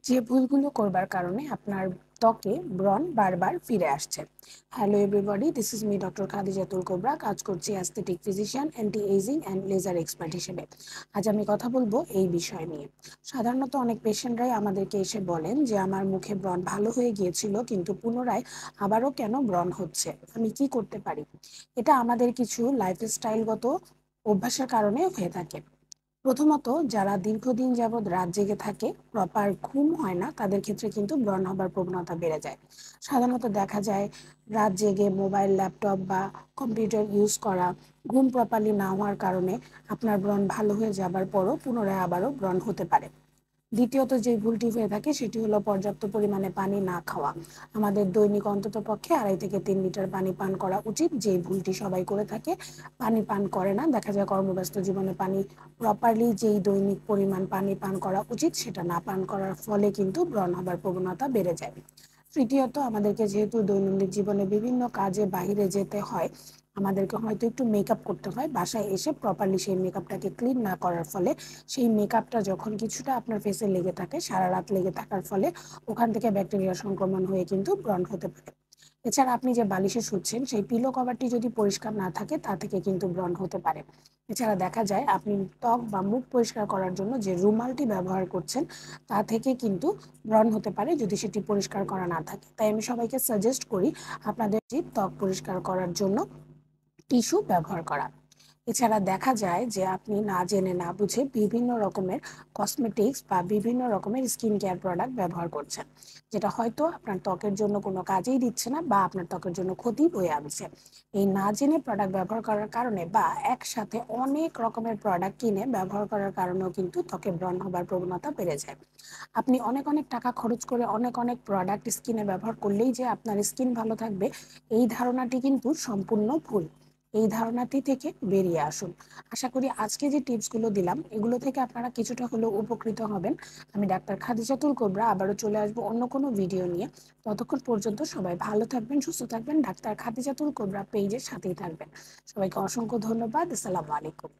যে ভুলগুলো করবার কারণে আপনার ত্বকে ব্রণ বারবার ফিরে আসছে। Hello everybody, this is me doctor Khadijatul Kobra. কাজ করছি aesthetic physician, anti aging and laser expert হিসেবে। আজ আমি কথা বলবো এই বিষয় নিয়ে। সাধারণত অনেক পেশেন্টরাই আমাদেরকে এসে বলেন যে আমার মুখে ব্রণ ভালো হয়ে গিয়েছিল, কিন্তু পুনরায় আবারও কেন ব্রণ হচ্ছে, আমি কি করতে পারি? এটা আমাদের কিছু লাইফস্টাইলগত অভ্যাসের কারণে হয়ে থাকে। প্রথমত, যারা দীর্ঘদিন যাবৎ রাত জেগে থাকে, প্রপার ঘুম হয় না, তাদের ক্ষেত্রে কিন্তু ব্রণ হবার প্রবণতা বেড়ে যায়। সাধারণত দেখা যায় রাত জেগে মোবাইল, ল্যাপটপ বা কম্পিউটার ইউজ করা, ঘুম প্রপারলি না হওয়ার কারণে আপনার ব্রণ ভালো হয়ে যাবার পরও পুনরায় আবারও ব্রণ হতে পারে। দ্বিতীয়ত যে ভুলটি হয়ে থাকে সেটি হলো পর্যাপ্ত পরিমাণে পানি না খাওয়া। আমাদের দৈনিক অন্তত পক্ষে 2.5 থেকে 3 লিটার পানি পান করা উচিত, যে ভুলটি সবাই করে থাকে। পানি পান করে না, দেখা যায় কর্মব্যস্ত জীবনে পানি প্রপারলি যেই দৈনিক পরিমাণ পানি পান করা উচিত সেটা না পান করার ফলে কিন্তু ব্রণ হবার প্রবণতা বেড়ে যায়। তৃতীয়ত, আমাদেরকে যেহেতু দৈনন্দিন জীবনে বিভিন্ন কাজে বাইরে যেতে হয়, আমাদেরকে হয়তো একটু মেকআপ করতে হয়, বাসায় এসে প্রপারলি সেই মেকআপটাকে ক্লিন না করার ফলে সেই মেকআপটা যখন কিছুটা আপনার ফেসে লেগে থাকে, সারা রাত লেগে থাকার ফলে ওখান থেকে ব্যাকটেরিয়া সংক্রমণ হয়ে কিন্তু ব্রণ হতে পারে। এছাড়া আপনি যে বালিশে শুচ্ছেন সেই পিলো কভারটি যদি পরিষ্কার না থাকে, তা থেকে কিন্তু ব্রণ হতে পারে। এছাড়া দেখা যায় আপনি ত্বক বা মুখ পরিষ্কার করার জন্য যে রুমালটি ব্যবহার করছেন, তা থেকে কিন্তু ব্রণ হতে পারে যদি সেটি পরিষ্কার করা না থাকে। তাই আমি সবাইকে সাজেস্ট করি আপনাদের যে ত্বক পরিষ্কার করার জন্য টিস্যু ব্যবহার করা। এছাড়া দেখা যায় যে আপনি না জেনে না বুঝে বিভিন্ন রকমের কসমেটিক্স বা বিভিন্ন রকমের স্কিন কেয়ার প্রোডাক্ট ব্যবহার করছেন, যেটা হয়তো আপনার ত্বকের জন্য কোনো কাজেই দিচ্ছে না বা আপনার ত্বকের জন্য ক্ষতি বয়ে আনছে। এই না জেনে প্রোডাক্ট ব্যবহার করার কারণে বা একসাথে অনেক রকমের প্রোডাক্ট কিনে ব্যবহার করার কারণেও কিন্তু ত্বকে ব্রণ হবার প্রবণতা বেড়ে যায়। আপনি অনেক অনেক টাকা খরচ করে অনেক অনেক প্রোডাক্ট স্কিনে ব্যবহার করলেই যে আপনার স্কিন ভালো থাকবে, এই ধারণাটি কিন্তু সম্পূর্ণ ভুল। এই ধারণাটি থেকে বেরিয়ে আসুন। আশা করি আজকে যে টিপসগুলো দিলাম এগুলো থেকে আপনারা কিছুটা হলেও উপকৃত হবেন। আমি ডাক্তার খাদিজাতুল কোবরা আবারও চলে আসবো অন্য কোনো ভিডিও নিয়ে। ততক্ষণ পর্যন্ত সবাই ভালো থাকবেন, সুস্থ থাকবেন, ডাক্তার খাদিজাতুল কোবরা পেজের সাথেই থাকবেন। সবাইকে অসংখ্য ধন্যবাদ। আসসালামু আলাইকুম।